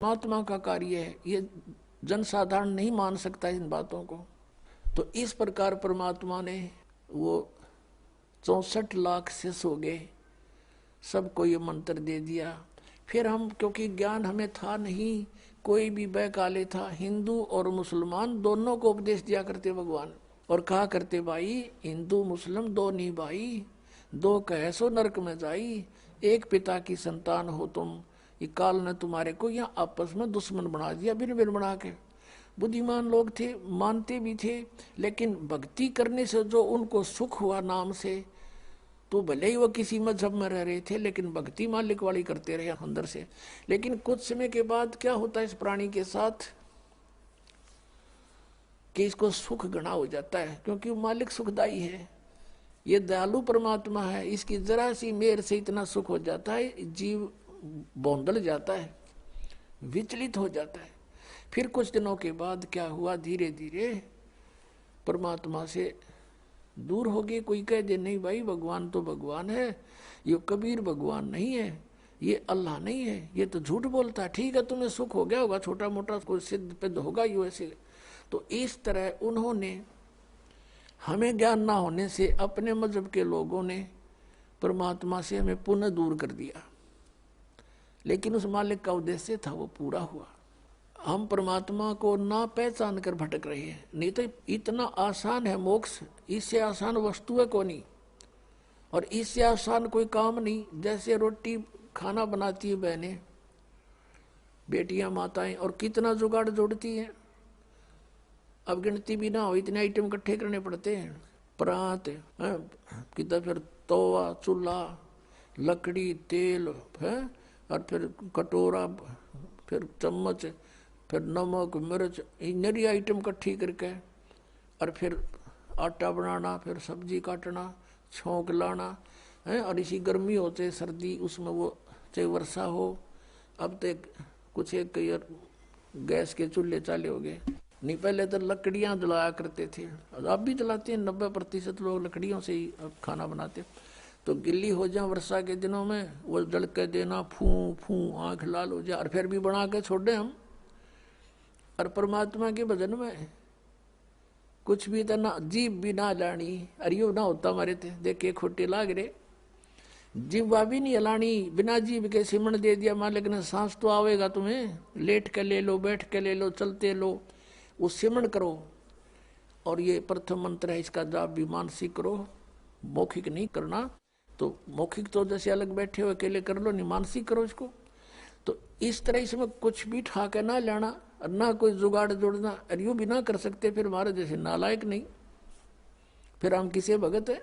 परमात्मा का कार्य है, ये जनसाधारण नहीं मान सकता इन बातों को। तो इस प्रकार परमात्मा ने वो 64 लाख शिष्य हो गए, सबको ये मंत्र दे दिया। फिर हम, क्योंकि ज्ञान हमें था नहीं, कोई भी बहकाले था, हिंदू और मुसलमान दोनों को उपदेश दिया करते भगवान, और कहा करते भाई हिंदू मुस्लिम दो नहीं भाई, दो कहे सो नरक में जाई, एक पिता की संतान हो तुम, ये काल ने तुम्हारे को यहाँ आपस में दुश्मन बना दिया, बिन बिन बना के। बुद्धिमान लोग थे, मानते भी थे, लेकिन भक्ति करने से जो उनको सुख हुआ नाम से, तो भले ही वो किसी मजहब में रह रहे थे, लेकिन भक्ति मालिक वाली करते रहे अंदर से। लेकिन कुछ समय के बाद क्या होता है इस प्राणी के साथ कि इसको सुख घना हो जाता है, क्योंकि मालिक सुखदाई है, ये दयालु परमात्मा है, इसकी जरा सी मेहर से इतना सुख हो जाता है, जीव बौंदल जाता है, विचलित हो जाता है। फिर कुछ दिनों के बाद क्या हुआ, धीरे धीरे परमात्मा से दूर हो गए। कोई कह दे नहीं भाई भगवान तो भगवान है, ये कबीर भगवान नहीं है, ये अल्लाह नहीं है, ये तो झूठ बोलता है। ठीक है तुम्हें सुख हो गया होगा, छोटा मोटा कोई सिद्ध पिद्ध होगा ही वैसे। तो इस तरह उन्होंने, हमें ज्ञान ना होने से अपने मजहब के लोगों ने परमात्मा से हमें पुनः दूर कर दिया, लेकिन उस मालिक का उद्देश्य था वो पूरा हुआ। हम परमात्मा को ना पहचान कर भटक रहे हैं। नहीं तो इतना आसान है मोक्ष, इससे आसान वस्तु है कोनी, और इससे आसान कोई काम नहीं। जैसे रोटी खाना बनाती है बहनें, बेटियां, माताएं, और कितना जुगाड़ जोड़ती हैं, अब गिनती भी ना हो, इतने आइटम इकट्ठे करने पड़ते हैं। परात कितना, फिर तवा, चूल्हा, लकड़ी, तेल है, और फिर कटोरा, फिर चम्मच, फिर नमक, मिर्च, नरी आइटम इकट्ठी करके, और फिर आटा बनाना, फिर सब्जी काटना, छोंक लाना है। और इसी गर्मी हो चाहे सर्दी, उसमें वो चाहे वर्षा हो। अब तो कुछ एक गैस के चूल्हे चाले हो गए, नहीं पहले तो लकड़ियां जलाया करते थे, अब भी जलाते हैं। 90% लोग लकड़ियों से ही अब खाना बनाते। तो गिल्ली हो जाए वर्षा के दिनों में, वो जल के देना, फू फू आँख लाल हो जाए, और फिर भी बना के छोड़ दें हम। और परमात्मा के भजन में कुछ भी तो ना, जीव भी ना लानी, अरियो ना होता हमारे थे, देखे खोटे लाग रहे, जीवा भी नहीं हलानी, बिना जीव के सिमरण दे दिया मालिक ने। सांस तो आवेगा तुम्हें, लेट के ले लो, बैठ के ले लो, चलते लो, वो सिमरण करो। और ये प्रथम मंत्र है, इसका जाप भी मानसिक करो, मौखिक नहीं करना। तो मौखिक तो जैसे अलग बैठे हो अकेले कर लो, नहीं मानसिक करो इसको। तो इस तरह इसमें कुछ भी ठाके ना लेना, और ना कोई जुगाड़ जोड़ना, और यूं भी ना कर सकते, फिर हमारे जैसे नालायक नहीं, फिर हम किसे भगत है।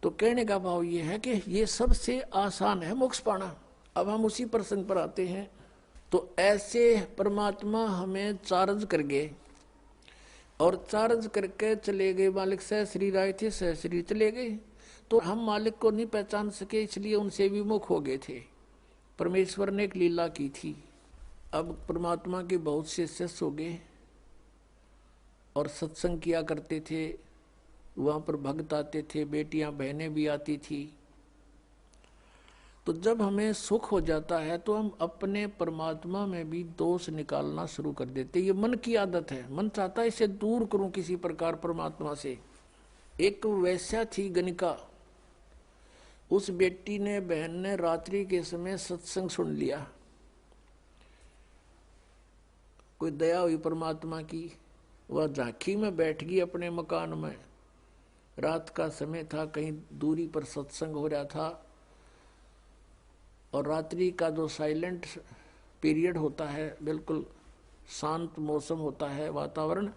तो कहने का भाव ये है कि ये सबसे आसान है मोक्ष पाना। अब हम उसी प्रसंग पर आते हैं। तो ऐसे परमात्मा हमें चार्ज कर गए, और चार्ज करके चले गए। मालिक सहश्री राय थे, सहश्री चले गए, तो हम मालिक को नहीं पहचान सके, इसलिए उनसे विमुख हो गए थे। परमेश्वर ने एक लीला की थी। अब परमात्मा के बहुत से शिष्य हो गए, और सत्संग किया करते थे, वहाँ पर भक्त आते थे, बेटियां बहनें भी आती थी। तो जब हमें सुख हो जाता है तो हम अपने परमात्मा में भी दोष निकालना शुरू कर देते। ये मन की आदत है, मन चाहता है इसे दूर करूं किसी प्रकार परमात्मा से। एक वैश्या थी गणिका, उस बेटी ने, बहन ने रात्रि के समय सत्संग सुन लिया। कोई दया हुई परमात्मा की, वह झांकी में बैठ गई अपने मकान में। रात का समय था, कहीं दूरी पर सत्संग हो रहा था, और रात्रि का जो साइलेंट पीरियड होता है, बिल्कुल शांत मौसम होता है, वातावरण,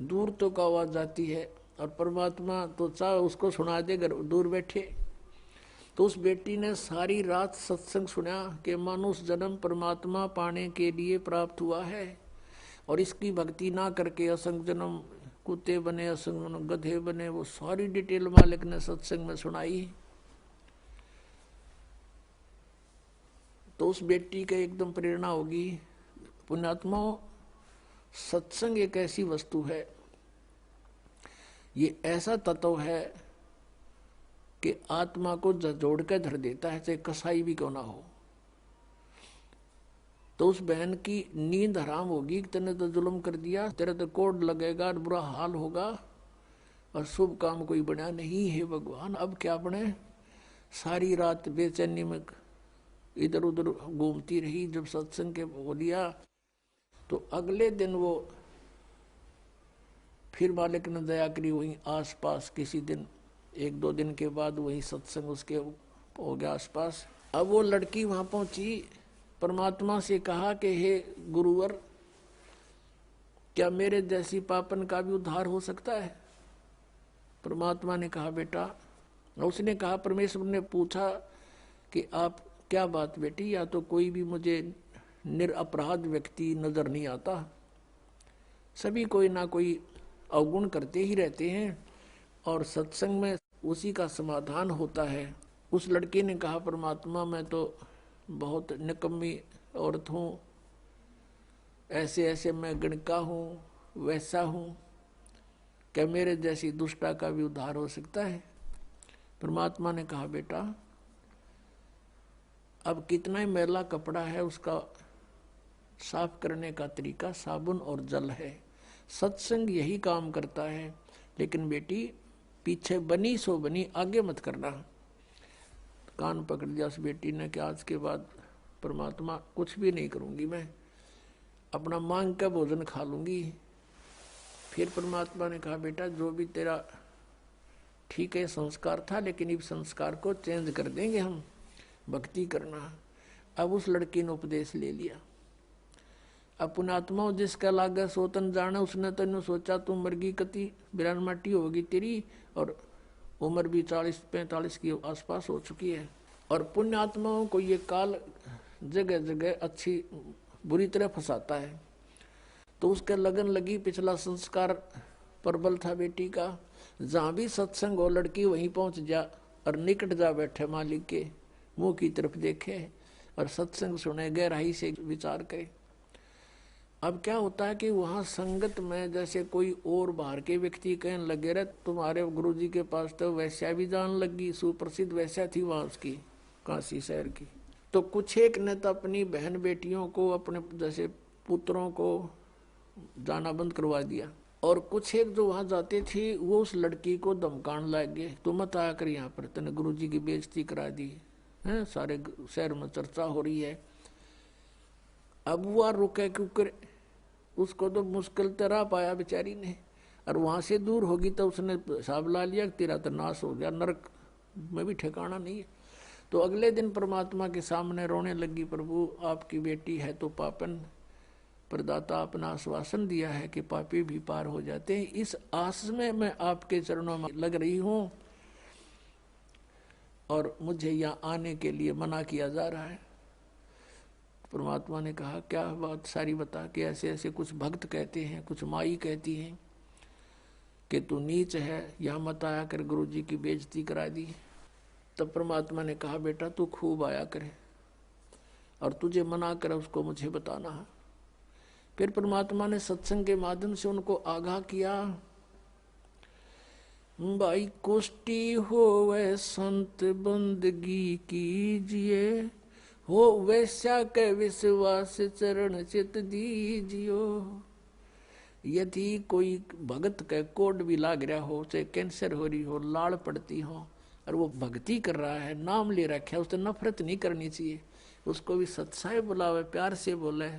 दूर तो का आवाज जाती है, और परमात्मा तो चाहे उसको सुना दे घर दूर बैठे। तो उस बेटी ने सारी रात सत्संग सुना कि मनुष्य जन्म परमात्मा पाने के लिए प्राप्त हुआ है, और इसकी भक्ति ना करके असंग जन्म कुत्ते बने, असंग जन्म गधे बने। वो सारी डिटेल मालिक ने सत्संग में सुनाई। तो उस बेटी का एकदम प्रेरणा होगी, पुण्यात्माओं, सत्संग एक ऐसी वस्तु है, ये ऐसा तत्व है कि आत्मा को जोड़ कर धर देता है, चाहे कसाई भी क्यों ना हो। तो उस बहन की नींद हराम होगी कि तेने तो जुल्म कर दिया, तेरे तो कोड लगेगा, बुरा हाल होगा और शुभ काम कोई बना नहीं है भगवान। अब क्या बने? सारी रात बेचैनी में इधर उधर घूमती रही। जब सत्संग के बोलिया तो अगले दिन वो फिर मालिक ने दया करी, वहीं आसपास किसी दिन 1-2 दिन के बाद वही सत्संग उसके हो गया आसपास। अब वो लड़की वहां पहुंची, परमात्मा से कहा कि हे गुरुवर, क्या मेरे जैसी पापन का भी उद्धार हो सकता है? परमात्मा ने कहा बेटा, उसने कहा, परमेश्वर ने पूछा कि आप क्या बात बेटी, या तो कोई भी मुझे निरपराध व्यक्ति नजर नहीं आता, सभी कोई ना कोई अवगुण करते ही रहते हैं और सत्संग में उसी का समाधान होता है। उस लड़के ने कहा, परमात्मा मैं तो बहुत निकम्मी औरत हूँ, ऐसे ऐसे मैं गणका हूँ, वैसा हूँ, क्या मेरे जैसी दुष्टा का भी उद्धार हो सकता है? परमात्मा ने कहा बेटा, अब कितना ही मैला कपड़ा है उसका साफ करने का तरीका साबुन और जल है। सत्संग यही काम करता है। लेकिन बेटी पीछे बनी सो बनी, आगे मत करना। कान पकड़ दिया उस बेटी ने कि आज के बाद परमात्मा कुछ भी नहीं करूंगी, मैं अपना मांग का भोजन खा लूंगी। फिर परमात्मा ने कहा बेटा, जो भी तेरा ठीक है संस्कार था, लेकिन इस संस्कार को चेंज कर देंगे हम, भक्ति करना। अब उस लड़की ने उपदेश ले लिया। अब पुणात्मा जिसका लागे सोतन जाने, उसने तेन सोचा तू मरगी कति 92 होगी तेरी, और उम्र भी 40-45 के आसपास हो चुकी है। और पुण्य आत्माओं को ये काल जगह जगह अच्छी बुरी तरह फंसाता है। तो उसके लगन लगी, पिछला संस्कार प्रबल था बेटी का, जहां भी सत्संग हो लड़की वहीं पहुंच जा और निकट जा बैठे, मालिक के मुंह की तरफ देखे और सत्संग सुने, गहराई से विचार करे। अब क्या होता है कि वहां संगत में जैसे कोई और बाहर के व्यक्ति कहने लगे, रहे तुम्हारे गुरुजी के पास तो वैश्या भी जान लगी, सुप्रसिद्ध वैश्या थी वहां उसकी, काशी शहर की। तो कुछ एक ने तो अपनी बहन बेटियों को, अपने जैसे पुत्रों को जाना बंद करवा दिया, और कुछ एक जो वहां जाते थे वो उस लड़की को धमकाने लग गए, तुम मत आया कर यहाँ पर, तेने गुरुजी की बेइज्जती करा दी है, सारे शहर में चर्चा हो रही है। अब वो रुके क्योंकि उसको तो मुश्किल तरह पाया बेचारी ने, और वहां से दूर होगी तो उसने हिसाब ला लिया कि तेरा तो नाश हो गया, नरक में भी ठिकाना नहीं है। तो अगले दिन परमात्मा के सामने रोने लगी, प्रभु आपकी बेटी है तो पापन, प्रदाता अपना आश्वासन दिया है कि पापी भी पार हो जाते हैं, इस आस में मैं आपके चरणों में लग रही हूं और मुझे यहाँ आने के लिए मना किया जा रहा है। परमात्मा ने कहा क्या बात सारी बता, कि ऐसे ऐसे कुछ भक्त कहते हैं, कुछ माई कहती हैं कि तू नीच है, यहाँ मत आया कर, गुरुजी की बेइज्जती करा दी। तब परमात्मा ने कहा बेटा तू खूब आया करे, और तुझे मना करे उसको मुझे बताना है। फिर परमात्मा ने सत्संग के माध्यम से उनको आगाह किया, भाई कुष्टी हो वह संत बंदगी कीजिए, हो वैश्या के विश्वास चरण चित दीजियो। यदि कोई भगत के कोड भी लाग रहा हो, चाहे कैंसर हो रही हो, लाड़ पड़ती हो, और वो भक्ति कर रहा है, नाम ले रखा है, उससे नफरत नहीं करनी चाहिए, उसको भी सत्साय बुलावे, प्यार से बोले।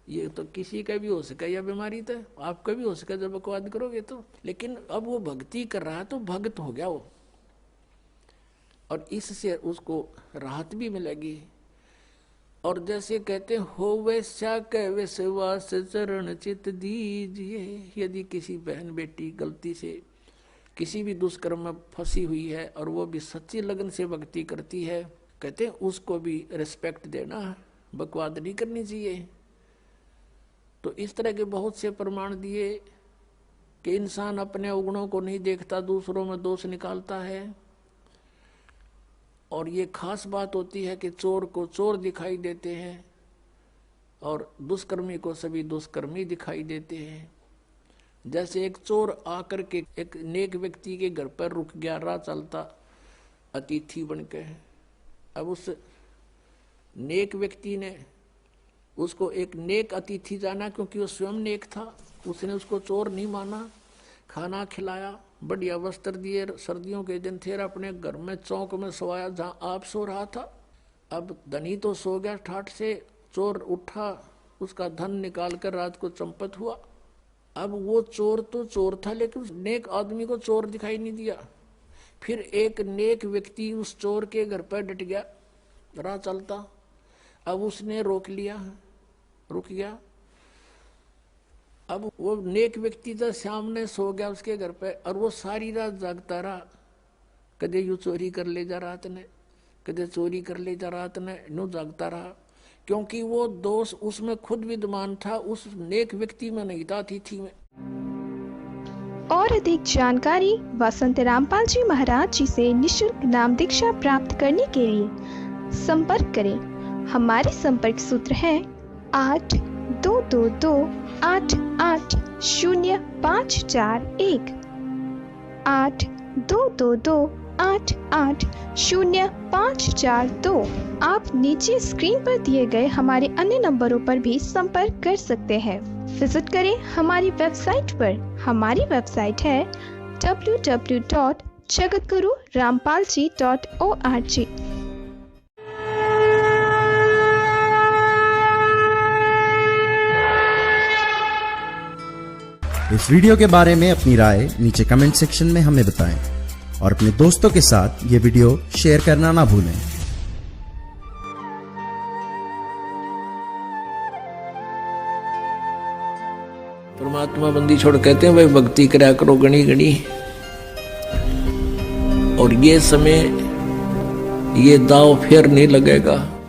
ये तो किसी का भी हो सके, यह बीमारी तो आपका भी हो सके जब बकवाद करोगे तो। लेकिन अब वो भक्ति कर रहा है तो भक्त हो गया वो, और इससे उसको राहत भी मिलेगी। और जैसे कहते हो वैश्या के विश्वास चरण चित दीजिए, यदि किसी बहन बेटी गलती से किसी भी दुष्कर्म में फंसी हुई है और वो भी सच्ची लगन से भक्ति करती है, कहते हैं उसको भी रिस्पेक्ट देना, बकवाद नहीं करनी चाहिए। तो इस तरह के बहुत से प्रमाण दिए कि इंसान अपने अवगुणों को नहीं देखता, दूसरों में दोष निकालता है। और ये खास बात होती है कि चोर को चोर दिखाई देते हैं और दुष्कर्मी को सभी दुष्कर्मी दिखाई देते हैं। जैसे एक चोर आकर के एक नेक व्यक्ति के घर पर रुक गया, राह चलता अतिथि बन के। अब उस नेक व्यक्ति ने उसको एक नेक अतिथि जाना, क्योंकि वो स्वयं नेक था। उसने उसको चोर नहीं माना, खाना खिलाया, बढ़िया वस्त्र दिए। सर्दियों के दिन थे, अपने घर में चौक में सोया जहाँ आप सो रहा था। अब धनी तो सो गया ठाठ से, चोर उठा, उसका धन निकाल कर रात को चंपत हुआ। अब वो चोर तो चोर था, लेकिन उस नेक आदमी को चोर दिखाई नहीं दिया। फिर एक नेक व्यक्ति उस चोर के घर पर डट गया, राह चलता। अब उसने रोक लिया, रुक गया। अब वो नेक व्यक्ति तो सामने सो गया उसके घर पे, और वो सारी रात जागता रहा। कदे यू चोरी कर ले जा रात ने, कदे चोरी कर ले जा रात ने, यूं जागता रहा। क्योंकि वो दोष उसमें खुद विद्यमान था, उस नेक व्यक्ति में नहीं था, अतिथि में। और अधिक जानकारी व संत रामपाल जी महाराज जी से निःशुल्क नाम दीक्षा प्राप्त करने के लिए संपर्क करें। हमारे संपर्क सूत्र है 8222880541 8222880542। आप नीचे स्क्रीन पर दिए गए हमारे अन्य नंबरों पर भी संपर्क कर सकते हैं। विजिट करें हमारी वेबसाइट पर। हमारी वेबसाइट है www.jagatgururampalji.org। इस वीडियो के बारे में अपनी राय नीचे कमेंट सेक्शन में हमें बताएं और अपने दोस्तों के साथ ये वीडियो शेयर करना ना भूलें। परमात्मा बंदी छोड़ कहते हैं भाई भक्ति करा करो गणी गणी। और ये समय ये दाव फेर नहीं लगेगा।